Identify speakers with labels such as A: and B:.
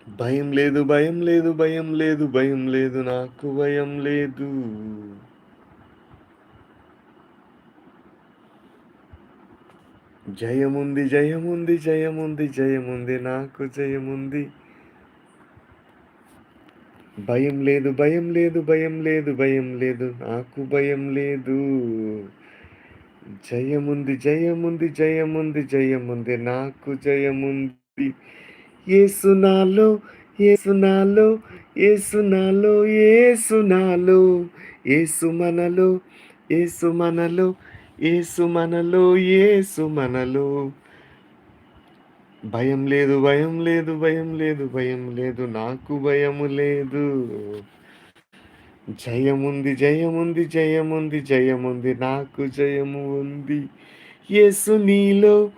A: భయం లేదు, భయం లేదు, భయం లేదు, భయం లేదు, నాకు భయం లేదు. జయముంది, జయముంది, జయముంది, జయముంది, నాకు జయముంది. భయం లేదు, భయం లేదు, భయం లేదు, భయం లేదు, నాకు భయం లేదు. జయముంది, జయముంది, జయముంది, జయముంది, నాకు జయముంది. యేసు నాలో, యేసు నాలో, యేసు నాలో, యేసు నాలో, యేసు మనలో, యేసు మనలో, యేసు మనలో, యేసు మనలో. భయం లేదు, భయం లేదు, భయం లేదు, భయం లేదు, నాకు భయము లేదు. జయముంది, జయముంది, జయముంది, జయముంది, నాకు జయము ఉంది. యేసు నీలో,